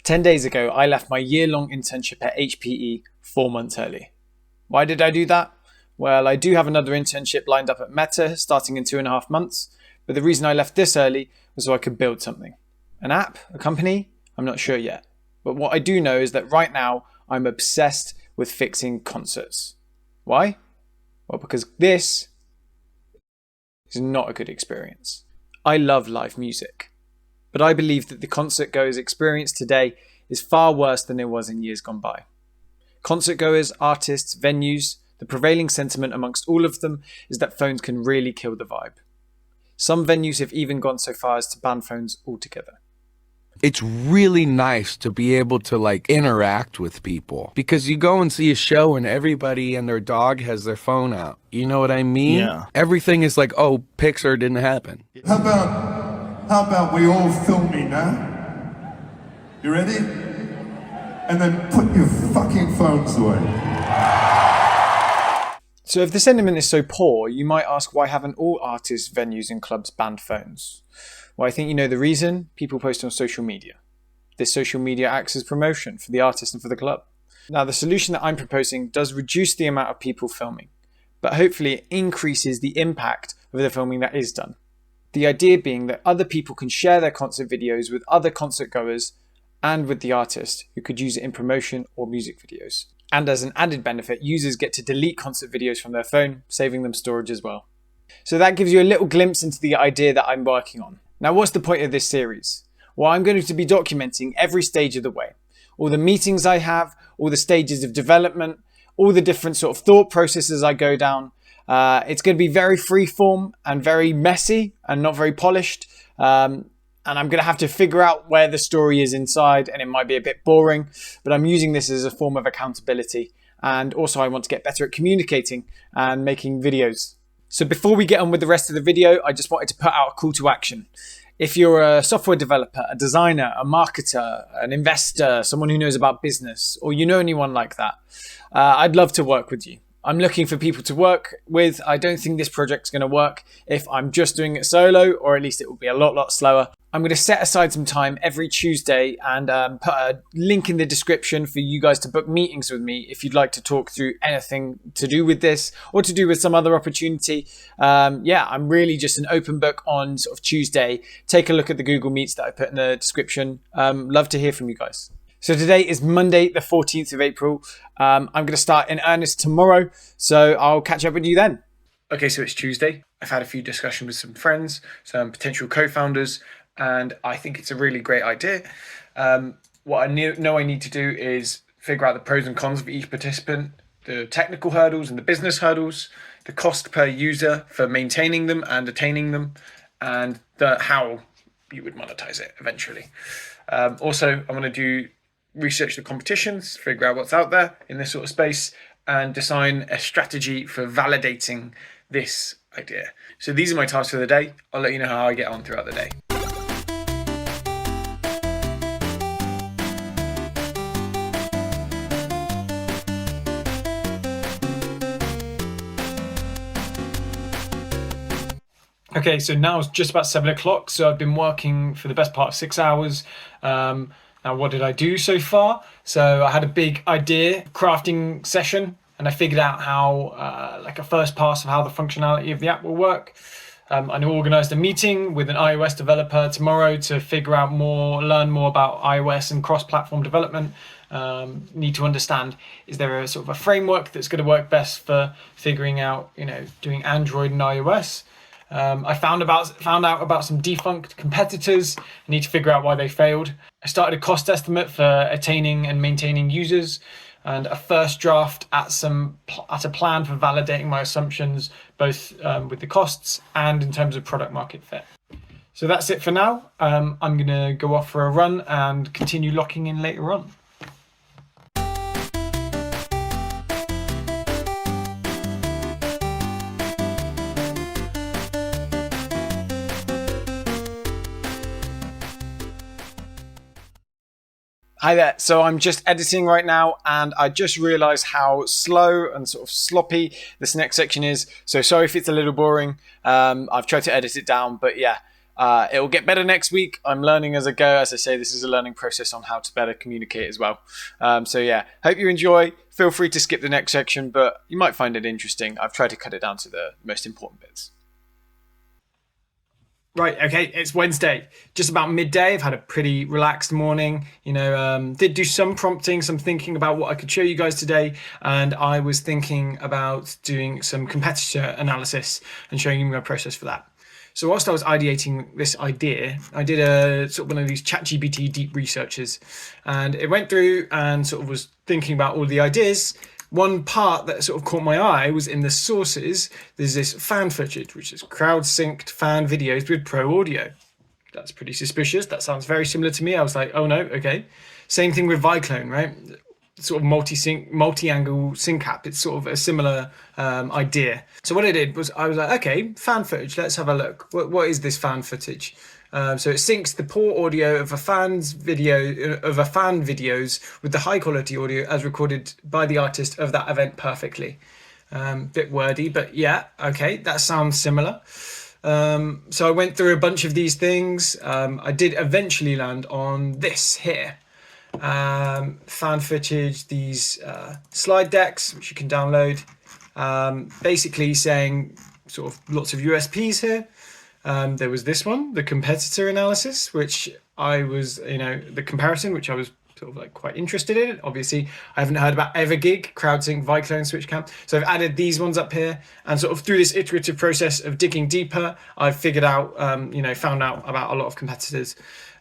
10 days ago, I left my year-long internship at HPE 4 months early. Why did I do that? Well, I do have another internship lined up at Meta starting in 2.5 months, but the reason I left this early was so I could build something. An app? A company? I'm not sure yet. But what I do know is that right now, I'm obsessed with fixing concerts. Why? Well, because this is not a good experience. I love live music, but I believe that the concert goer's experience today is far worse than it was in years gone by. Concert goers, artists, venues, the prevailing sentiment amongst all of them is that phones can really kill the vibe. Some venues have even gone so far as to ban phones altogether. It's really nice to be able to interact with people, because you go and see a show and everybody and their dog has their phone out. You know what I mean? Yeah. Everything is like, oh, Pixar didn't happen. How about we all film me now? You ready? And then put your fucking phones away. So if the sentiment is so poor, you might ask, why haven't all artists, venues and clubs banned phones? Well, I think you know the reason. People post on social media. This social media acts as promotion for the artist and for the club. Now, the solution that I'm proposing does reduce the amount of people filming, but hopefully it increases the impact of the filming that is done. The idea being that other people can share their concert videos with other concert goers and with the artist, who could use it in promotion or music videos. And as an added benefit, users get to delete concert videos from their phone, saving them storage as well. So that gives you a little glimpse into the idea that I'm working on. Now, what's the point of this series? Well, I'm going to be documenting every stage of the way. All the meetings I have, all the stages of development, all the different sort of thought processes I go down. It's going to be very freeform and very messy and not very polished. And I'm going to have to figure out where the story is inside, and it might be a bit boring, but I'm using this as a form of accountability. And also I want to get better at communicating and making videos. So before we get on with the rest of the video, I just wanted to put out a call to action. If you're a software developer, a designer, a marketer, an investor, someone who knows about business, or you know anyone like that, I'd love to work with you. I'm looking for people to work with. I don't think this project's going to work if I'm just doing it solo, or at least it will be a lot slower. I'm going to set aside some time every Tuesday and put a link in the description for you guys to book meetings with me if you'd like to talk through anything to do with this or to do with some other opportunity. I'm really just an open book on sort of Tuesday. Take a look at the Google Meets that I put in the description. Love to hear from you guys. So today is Monday, the 14th of April. I'm going to start in earnest tomorrow, so I'll catch up with you then. Okay, so it's Tuesday. I've had a few discussions with some friends, some potential co-founders, and I think it's a really great idea. What I know I need to do is figure out the pros and cons of each participant, the technical hurdles and the business hurdles, the cost per user for maintaining them and attaining them, and how you would monetize it eventually. Also, I'm going to do research the competitions, figure out what's out there in this sort of space, and design a strategy for validating this idea. So these are my tasks for the day. I'll let you know how I get on throughout the day. Okay, so now it's just about 7 o'clock. So I've been working for the best part of 6 hours. Now, what did I do so far? So I had a big idea crafting session, and I figured out how, a first pass of how the functionality of the app will work. I organised a meeting with an iOS developer tomorrow to learn more about iOS and cross-platform development. Need to understand, is there a sort of a framework that's going to work best for figuring out, doing Android and iOS? I found out about some defunct competitors. I need to figure out why they failed. I started a cost estimate for attaining and maintaining users, and a first draft at a plan for validating my assumptions, both with the costs and in terms of product market fit. So that's it for now. I'm going to go off for a run and continue locking in later on. Hi there. So I'm just editing right now, and I just realized how slow and sort of sloppy this next section is. So sorry if it's a little boring. I've tried to edit it down, but yeah, It will get better next week. I'm learning as I go. As I say, this is a learning process on how to better communicate as well. So yeah, hope you enjoy. Feel free to skip the next section, but you might find it interesting. I've tried to cut it down to the most important bits. Right, okay, it's Wednesday, just about midday. I've had a pretty relaxed morning, did do some prompting, some thinking about what I could show you guys today, and I was thinking about doing some competitor analysis and showing you my process for that. So whilst I was ideating this idea, I did a sort of one of these ChatGPT deep researches, and it went through and sort of was thinking about all the ideas. One part that sort of caught my eye was in the sources, there's this fan footage, which is crowd-synced fan videos with pro audio. That's pretty suspicious. That sounds very similar to me. I was like, oh no, okay. Same thing with Viclone, right? Sort of multi-angle sync app. It's sort of a similar idea. So what I did was I was like, okay, fan footage, let's have a look. What is this fan footage? So it syncs the poor audio of a fan videos with the high quality audio as recorded by the artist of that event perfectly. Bit wordy, but yeah, okay, that sounds similar. So I went through a bunch of these things. I did eventually land on this here. Fan footage, these slide decks, which you can download. Basically saying sort of lots of USPs here. There was this one, the competitor analysis, which I was, the comparison, which I was sort of like quite interested in. Obviously, I haven't heard about Evergig, CrowdSync, Viclone, Switchcam. So I've added these ones up here, and sort of through this iterative process of digging deeper, I've figured out, found out about a lot of competitors.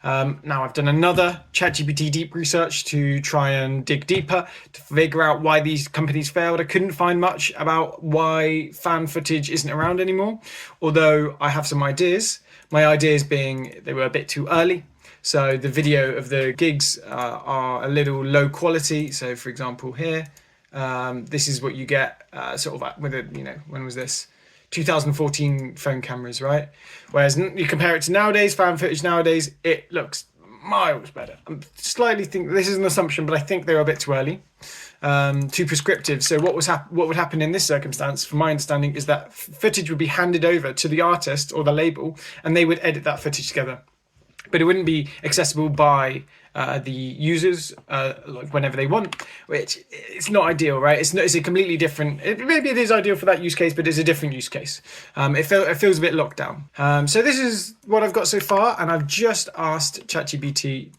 Now I've done another ChatGPT deep research to try and dig deeper to figure out why these companies failed. I couldn't find much about why fan footage isn't around anymore, although I have some ideas. My ideas being they were a bit too early. So the video of the gigs are a little low quality. So for example here, this is what you get sort of with a, when was this? 2014 phone cameras, right? Whereas you compare it to nowadays, fan footage nowadays, it looks miles better. I'm slightly think this is an assumption, but I think they were a bit too early, too prescriptive. So what would happen in this circumstance, from my understanding, is that footage would be handed over to the artist or the label, and they would edit that footage together. But it wouldn't be accessible by the users like whenever they want, which it's not ideal, right? It's a completely different. Maybe it is ideal for that use case, but it's a different use case. It feels a bit locked down. So this is what I've got so far, and I've just asked ChatGPT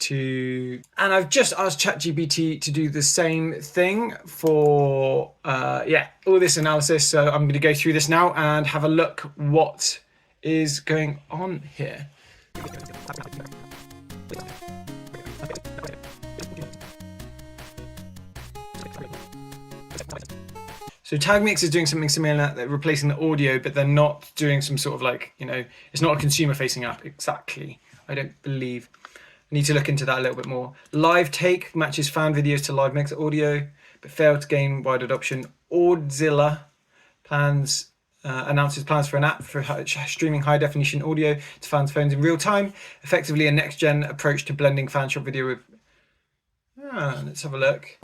to do the same thing for all this analysis. So I'm going to go through this now and have a look what is going on here. So TagMix is doing something similar. They're replacing the audio, but they're not doing some sort of like, it's not a consumer-facing app exactly, I don't believe. I need to look into that a little bit more. Live Take matches fan videos to live mix audio, but failed to gain wide adoption. Audzilla announces plans for an app for streaming high-definition audio to fans' phones in real time. Effectively a next-gen approach to blending fan shop video with... let's have a look.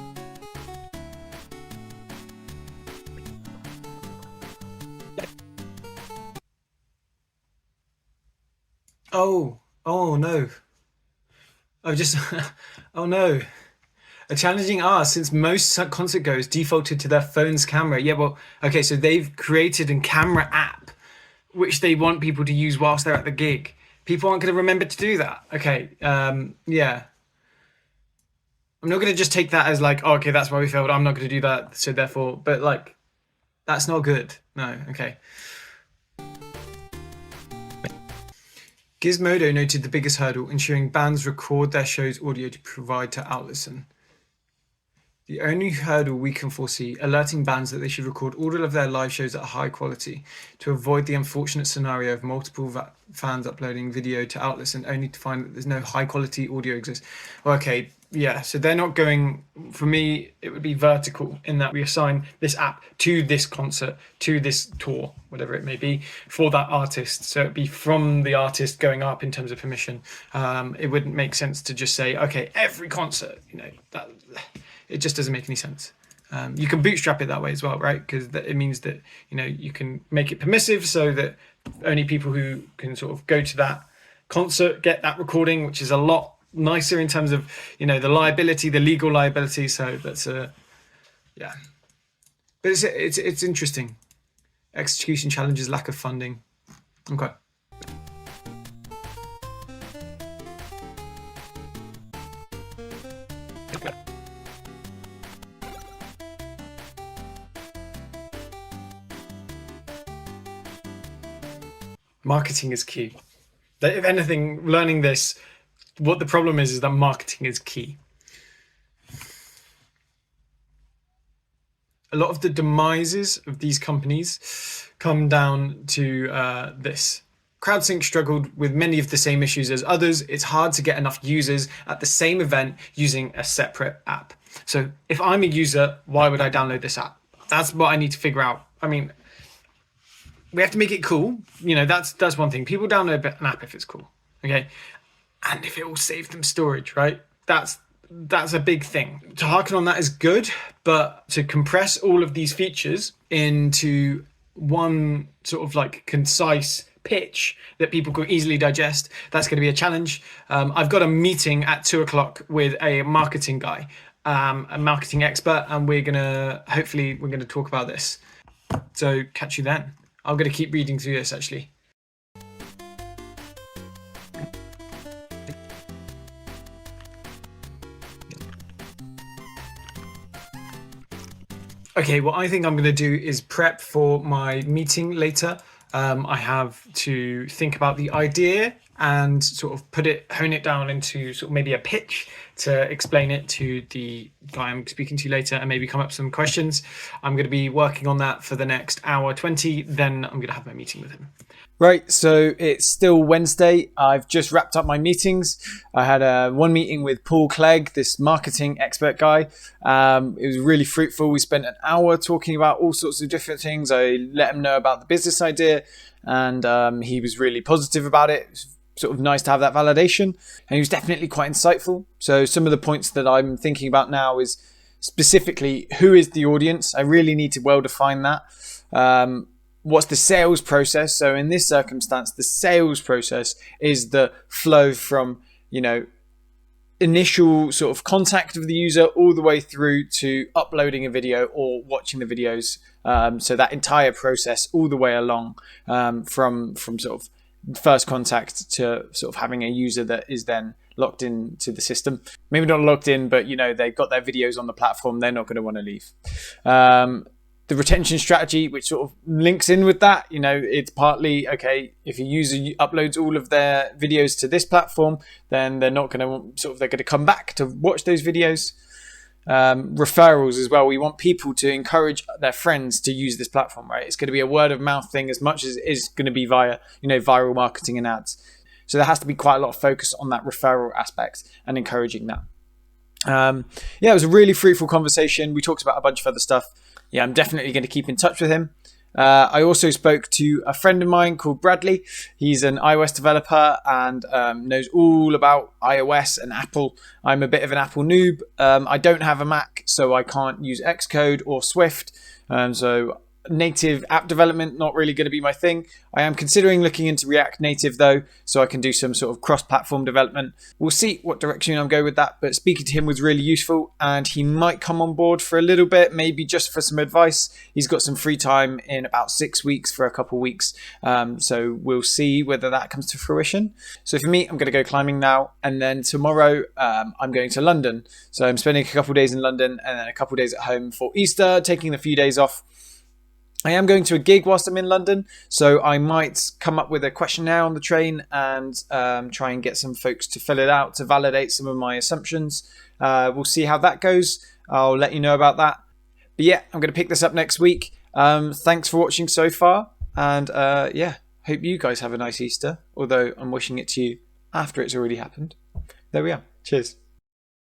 Oh no. Oh no. A challenging ask, since most concert goers defaulted to their phone's camera. Yeah, well, okay, so they've created a camera app which they want people to use whilst they're at the gig. People aren't going to remember to do that. Okay, yeah. I'm not going to just take that as like, oh, okay, that's why we failed. I'm not going to do that, so therefore, but like, that's not good. No, okay. Gizmodo noted the biggest hurdle, ensuring bands record their show's audio to provide to outlisten. The only hurdle we can foresee, alerting bands that they should record all of their live shows at a high quality to avoid the unfortunate scenario of multiple fans uploading video to outlisten only to find that there's no high quality audio exists. Well, okay, yeah, so they're not going, for me, it would be vertical in that we assign this app to this concert, to this tour, whatever it may be, for that artist. So it'd be from the artist going up in terms of permission. It wouldn't make sense to just say, okay, every concert, that it just doesn't make any sense. You can bootstrap it that way as well, right? Because it means that, you can make it permissive so that only people who can sort of go to that concert, get that recording, which is a lot nicer in terms of, the liability, the legal liability. So that's yeah. But it's interesting. Execution challenges, lack of funding. Okay. Marketing is key. If anything, learning this, what the problem is that marketing is key. A lot of the demises of these companies come down to this. CrowdSync struggled with many of the same issues as others. It's hard to get enough users at the same event using a separate app. So if I'm a user, why would I download this app? That's what I need to figure out. I mean, we have to make it cool. That's one thing. People download an app if it's cool, okay? And if it will save them storage, right? That's a big thing. To harken on that is good, but to compress all of these features into one sort of like concise pitch that people could easily digest, that's going to be a challenge. I've got a meeting at 2:00 with a marketing guy, a marketing expert, and we're going to talk about this. So catch you then. I'm going to keep reading through this actually. Okay, what I think I'm going to do is prep for my meeting later. I have to think about the idea and sort of hone it down into sort of maybe a pitch to explain it to the guy I'm speaking to later, and maybe come up with some questions. I'm going to be working on that for the next hour 20. Then I'm going to have my meeting with him. Right, so it's still Wednesday. I've just wrapped up my meetings. I had one meeting with Paul Clegg, this marketing expert guy. It was really fruitful. We spent an hour talking about all sorts of different things. I let him know about the business idea, and he was really positive about it. It was sort of nice to have that validation, and he was definitely quite insightful. So some of the points that I'm thinking about now is specifically, who is the audience? I really need to well define that. What's the sales process? So in this circumstance, the sales process is the flow from, initial sort of contact of the user all the way through to uploading a video or watching the videos. So that entire process all the way along, from sort of first contact to sort of having a user that is then locked into the system. Maybe not locked in, but they've got their videos on the platform. They're not going to want to leave. The retention strategy, which sort of links in with that, it's partly, okay, if a user uploads all of their videos to this platform, then they're not going to they're going to come back to watch those videos. Referrals as well. We want people to encourage their friends to use this platform, right? It's going to be a word of mouth thing as much as it is going to be via, viral marketing and ads. So there has to be quite a lot of focus on that referral aspect and encouraging that. It was a really fruitful conversation. We talked about a bunch of other stuff. I'm definitely going to keep in touch with him. I also spoke to a friend of mine called Bradley. He's an iOS developer and knows all about iOS and Apple. I'm a bit of an Apple noob. I don't have a Mac, so I can't use Xcode or Swift. So native app development, not really going to be my thing. I am considering looking into React Native though, so I can do some sort of cross-platform development. We'll see what direction I'll go with that, but speaking to him was really useful, and he might come on board for a little bit, maybe just for some advice. He's got some free time in about 6 weeks for a couple weeks, so we'll see whether that comes to fruition. So for me, I'm going to go climbing now, and then tomorrow I'm going to London. So I'm spending a couple days in London and then a couple days at home for Easter, taking a few days off. I am going to a gig whilst I'm in London, so I might come up with a questionnaire on the train and try and get some folks to fill it out to validate some of my assumptions. We'll see how that goes. I'll let you know about that. But I'm going to pick this up next week. Thanks for watching so far, and hope you guys have a nice Easter, although I'm wishing it to you after it's already happened. There we are. Cheers.